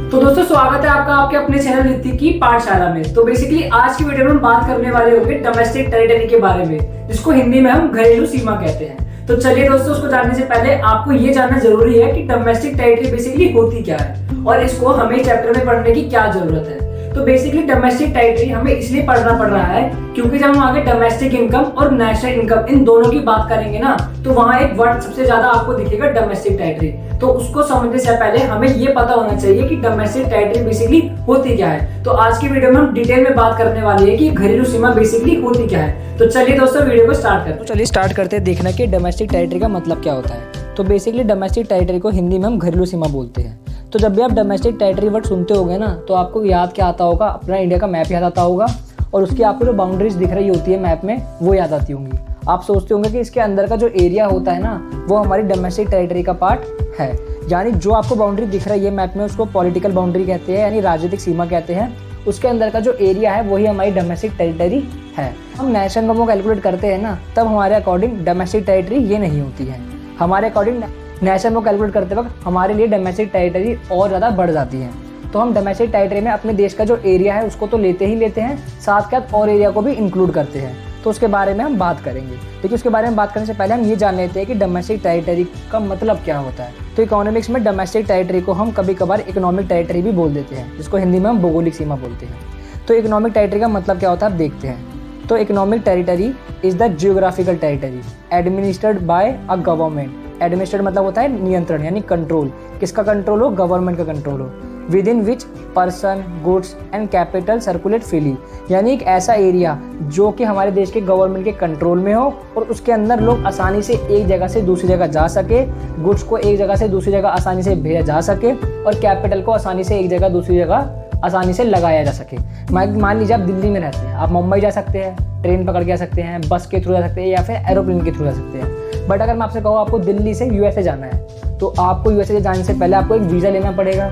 तो दोस्तों स्वागत है आपका आपके अपने चैनल ऋतिक की पाठशाला में। तो बेसिकली आज की वीडियो में हम बात करने वाले होंगे डोमेस्टिक टेरिटरी के बारे में, जिसको हिंदी में हम घरेलू सीमा कहते हैं। तो चलिए दोस्तों, उसको जानने से पहले आपको ये जानना जरूरी है कि डोमेस्टिक टेरिटरी बेसिकली होती क्या है और इसको हमें चैप्टर में पढ़ने की क्या जरूरत है। तो बेसिकली डोमेस्टिक टेरिटरी हमें इसलिए पढ़ना पड़ रहा है क्योंकि जब हम आगे डोमेस्टिक इनकम और नेशनल इनकम इन दोनों की बात करेंगे ना, तो वहां एक वर्ड सबसे ज्यादा आपको दिखेगा डोमेस्टिक टेरिटरी। तो उसको समझने से पहले हमें ये पता होना चाहिए कि डोमेस्टिक टेरिटरी बेसिकली होती क्या है। तो आज की वीडियो में हम डिटेल में बात करने वाले हैं कि घरेलू सीमा बेसिकली होती क्या है। तो चलिए दोस्तों वीडियो को स्टार्ट करते हैं देखना कि डोमेस्टिक टेरिटरी का मतलब क्या होता है। तो बेसिकली डोमेस्टिक टेरिटरी को हिंदी में हम घरेलू सीमा बोलते हैं। तो जब भी आप डोमेस्टिक टेरिटरी वर्ड सुनते होगे ना, तो आपको याद क्या आता होगा? अपना इंडिया का मैप याद आता होगा और उसकी आपको जो बाउंड्रीज दिख रही होती है मैप में, वो याद आती होंगी। आप सोचते होंगे कि इसके अंदर का जो एरिया होता है ना, वो हमारी डोमेस्टिक टेरिटरी का पार्ट है। यानी जो आपको बाउंड्री दिख रही है मैप में, उसको पॉलिटिकल बाउंड्री कहते हैं, यानी राजनीतिक सीमा कहते हैं। उसके अंदर का जो एरिया है वही हमारी डोमेस्टिक टेरिटरी है। हम नेशनल इनकम को कैलकुलेट करते हैं ना, तब हमारे अकॉर्डिंग डोमेस्टिक टेरिटरी ये नहीं होती है। हमारे अकॉर्डिंग नेशनल को कैलकुलेट करते वक्त हमारे लिए डोमेस्टिक टेरिटरी और ज़्यादा बढ़ जाती है। तो हम डोमेस्टिक टेरिटरी में अपने देश का जो एरिया है उसको तो लेते ही लेते हैं, साथ साथ और एरिया को भी इंक्लूड करते हैं। तो उसके बारे में हम बात करेंगे। लेकिन उसके बारे में बात करने से पहले हम ये जान लेते हैं कि डोमेस्टिक टेरिटरी का मतलब क्या होता है। तो इकोनॉमिक्स में डोमेस्टिक टेरिटरी को हम कभी कभार इकोनॉमिक टेरिटरी भी बोल देते हैं, जिसको हिंदी में हम भौगोलिक सीमा बोलते हैं। तो इकोनॉमिक टेरिटरी का मतलब क्या होता है, आप देखते हैं। तो economic territory is the geographical territory administered by a government. Administrate मतलब होता है नियंत्रण, यानी कंट्रोल। किसका कंट्रोल हो? गवर्नमेंट का कंट्रोल हो। With in which person, goods and capital circulate freely, यानी एक ऐसा एरिया जो कि हमारे देश के गवर्नमेंट के कंट्रोल में हो और उसके अंदर लोग आसानी से एक जगह से दूसरी जगह जा सके, गुड्स को एक जगह से दूसरी जगह आसानी से भेजा जा सके और कैपिटल को आसानी से एक जगह दूसरी जगह आसानी से लगाया जा सके। मान लीजिए आप दिल्ली में रहते हैं, आप मुंबई जा सकते हैं, ट्रेन पकड़ के जा सकते हैं, बस के थ्रू जा सकते हैं या फिर एरोप्लेन के थ्रू जा सकते हैं। बट अगर मैं आपसे कहूँ आपको दिल्ली से यूएसए जाना है, तो आपको यूएसए जाने से पहले आपको एक वीज़ा लेना पड़ेगा।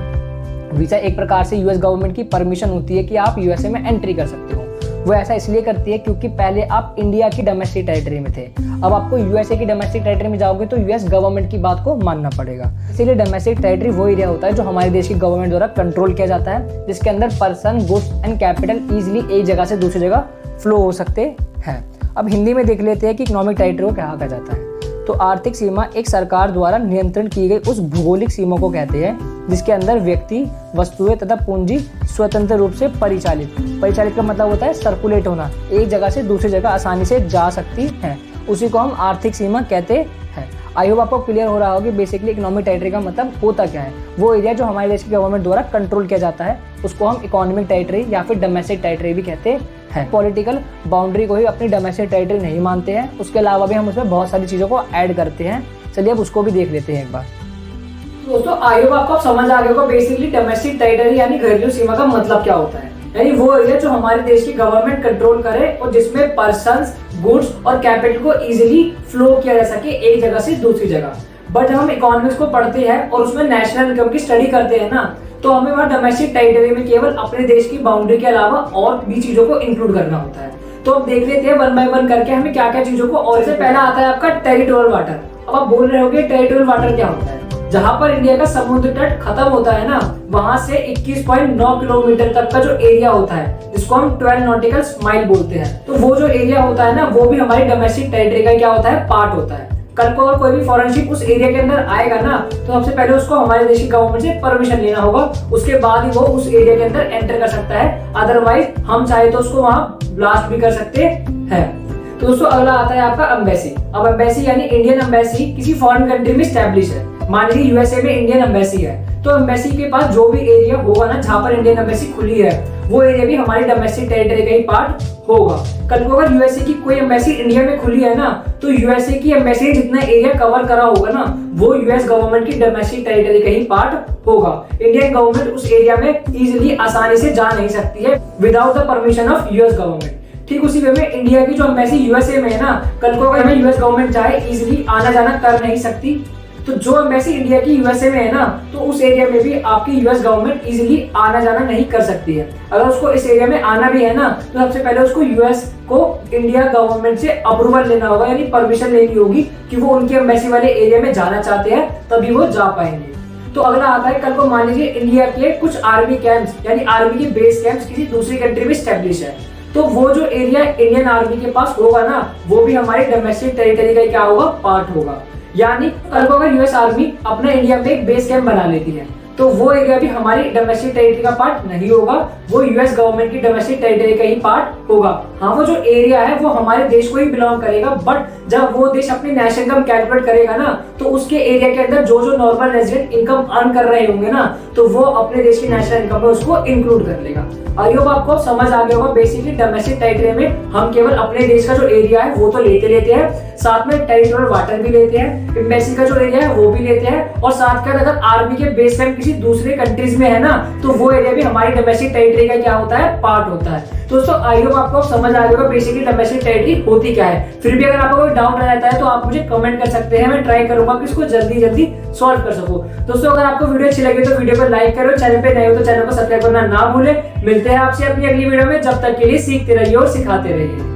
वीज़ा एक प्रकार से यूएस गवर्नमेंट की परमिशन होती है कि आप यूएसए में एंट्री कर सकते हो। वो ऐसा इसलिए करती है क्योंकि पहले आप इंडिया की डोमेस्टिक टेरिटरी में थे, अब आपको यूएसए की डोमेस्टिक टेरिटरी में जाओगे तो यूएस गवर्नमेंट की बात को मानना पड़ेगा। इसीलिए डोमेस्टिक टेरिटरी वो एरिया होता है जो हमारे देश की गवर्नमेंट द्वारा कंट्रोल किया जाता है, जिसके अंदर person, goods and capital easily एक जगह से दूसरी जगह फ्लो हो सकते हैं। अब हिंदी में देख लेते हैं कि इकोनॉमिक टेरिटरी को क्या कहा जाता है। तो आर्थिक सीमा एक सरकार द्वारा नियंत्रण की गई उस भौगोलिक सीमा को कहते हैं जिसके अंदर व्यक्ति, वस्तुएं तथा पूंजी स्वतंत्र रूप से परिचालित का मतलब होता है सर्कुलेट होना, एक जगह से दूसरी जगह आसानी से जा सकती है। उसी को हम आर्थिक सीमा कहते हैं। आई होप आपको क्लियर हो रहा होगा कि बेसिकली इकोनॉमिक टेरिटरी का मतलब होता क्या है। वो एरिया जो हमारे देश की गवर्नमेंट द्वारा कंट्रोल किया जाता है उसको हम इकोनॉमिक टेरिटरी या फिर डोमेस्टिक टेरिटरी भी कहते हैं। पॉलिटिकल बाउंड्री को ही अपनी डोमेस्टिक टेरिटरी नहीं मानते हैं, उसके अलावा भी हम उसमें बहुत सारी चीज़ों को ऐड करते हैं। चलिए अब उसको भी देख लेते हैं एक बार। दोस्तों आई होप आपको समझ आ गया होगा बेसिकली डोमेस्टिक टेरिटरी यानी घरेलू सीमा का मतलब क्या होता है। यानी वो एरिया जो हमारे देश की गवर्नमेंट कंट्रोल करे और जिसमें पर्संस, गुड्स और कैपिटल को इजीली फ्लो किया जा सके एक जगह से दूसरी जगह। बट जब हम इकोनॉमिक्स को पढ़ते हैं और उसमें नेशनल इनकम की स्टडी करते हैं ना, तो हमें वहाँ डोमेस्टिक टेरिटरी में केवल अपने देश की बाउंड्री के अलावा और भी चीजों को इंक्लूड करना होता है। तो अब देख लेते हैं वन बाय वन करके हमें क्या क्या चीजों को। और इससे पहला आता है आपका टेरिटोरियल वाटर। अब आप बोल रहे होगे टेरिटोरियल वाटर क्या होता है? जहां पर इंडिया का समुद्र तट खत्म होता है ना, वहां से 21.9 किलोमीटर तक का जो एरिया होता है, जिसको हम 12 नॉटिकल माइल बोलते हैं, तो वो जो एरिया होता है ना, वो भी हमारी डोमेस्टिक टेरिटरी का क्या होता है? पार्ट होता है। कल को अगर कोई भी फॉरेन शिप उस एरिया के अंदर आएगा ना, तो सबसे पहले उसको हमारे देश की गवर्नमेंट से परमिशन लेना होगा, उसके बाद ही वो उस एरिया के अंदर एंटर कर सकता है। अदरवाइज हम चाहे तो उसको वहां ब्लास्ट भी कर सकते हैं। तो दोस्तों अगला आता है आपका एम्बेसी। अब एम्बेसी यानी इंडियन एम्बेसी किसी फॉरेन कंट्री में स्टैब्लिश है। मान लीजिए यूएसए में इंडियन एम्बेसी है, तो एम्बेसी के पास जो भी एरिया होगा ना जहां पर इंडियन एम्बेसी खुली है, वो एरिया भी हमारी डोमेस्टिक टेरिटरी का ही पार्ट होगा। कल को अगर यूएसए की कोई एम्बेसी इंडिया में खुली है ना, तो यूएसए की एम्बेसी जितना एरिया कवर करा होगा ना, वो यूएस गवर्नमेंट की डोमेस्टिक टेरिटरी का ही पार्ट होगा। इंडियन गवर्नमेंट उस एरिया में इजीली आसानी से जा नहीं सकती है without the permission of US government. ठीक उसी वे में इंडिया की जो एम्बेसी यूएसए में है ना, कल को अगर यूएस गवर्नमेंट चाहे इजीली आना जाना कर नहीं सकती। तो जो एम्बेसी इंडिया की यूएसए में है ना, तो उस एरिया में भी आपकी यूएस गवर्नमेंट इजीली आना जाना नहीं कर सकती है। अगर उसको इस एरिया में आना भी है ना, तो सबसे पहले उसको यूएस को इंडिया गवर्नमेंट से अप्रूवल लेना होगा, यानी परमिशन लेनी होगी कि वो उनकी एम्बेसी वाले एरिया में जाना चाहते हैं, तभी वो जा पाएंगे। तो अगला आता है, कल को मान लीजिए इंडिया के कुछ आर्मी कैंप्स यानी आर्मी के बेस कैंप्स किसी दूसरी कंट्री में स्टैब्लिश है, तो वो जो एरिया इंडियन आर्मी के पास होगा ना, वो भी हमारी डोमेस्टिक टेरिटरी का क्या होगा, पार्ट होगा। यानी कल को अगर यूएस आर्मी अपना इंडिया में एक बेस कैंप बना लेती है, तो वो एरिया भी हमारी डोमेस्टिक टेरिटरी का पार्ट नहीं होगा, वो यूएस गवर्नमेंट की डोमेस्टिक टेरिटरी का ही पार्ट होगा। हाँ, वो जो एरिया है वो हमारे देश को ही बिलोंग करेगा, बट जब वो देश अपनी नेशनल इनकम कैलकुलेट करेगा ना, तो उसके एरिया के अंदर जो जो नॉर्मल रेजिडेंट इनकम अर्न कर रहे होंगे ना, तो वो अपने देश की नेशनल इनकम में उसको इंक्लूड कर लेगा। आई होप आपको समझ आ गया होगा। बेसिकली डोमेस्टिक टेरिटरी में हम केवल अपने देश का जो एरिया है वो तो लेते हैं, साथ में टेरिटोरियल वाटर भी लेते हैं, एम्बेसी का जो एरिया है वो भी लेते हैं, और साथ के अगर आर्मी के बेस कैंप किसी दूसरे कंट्रीज में है ना, तो वो एरिया भी हमारी डोमेस्टिक टेरिटरी का क्या होता है, पार्ट होता है। दोस्तों आई होप आपको समझ आ गया होगा बेसिकली डोमेस्टिक टेरिटरी होती क्या है। फिर भी अगर आपको कोई डाउट रह जाता है तो आप मुझे कमेंट कर सकते हैं, मैं ट्राई करूंगा कि इसको जल्दी सॉल्व कर सकूं। दोस्तों अगर आपको वीडियो अच्छी लगी तो वीडियो को लाइक करो, चैनल पे नए हो तो चैनल को सब्सक्राइब करना ना भूले। मिलते हैं आपसे अपनी अगली वीडियो में, जब तक के लिए सीखते रहिए और सिखाते रहिए।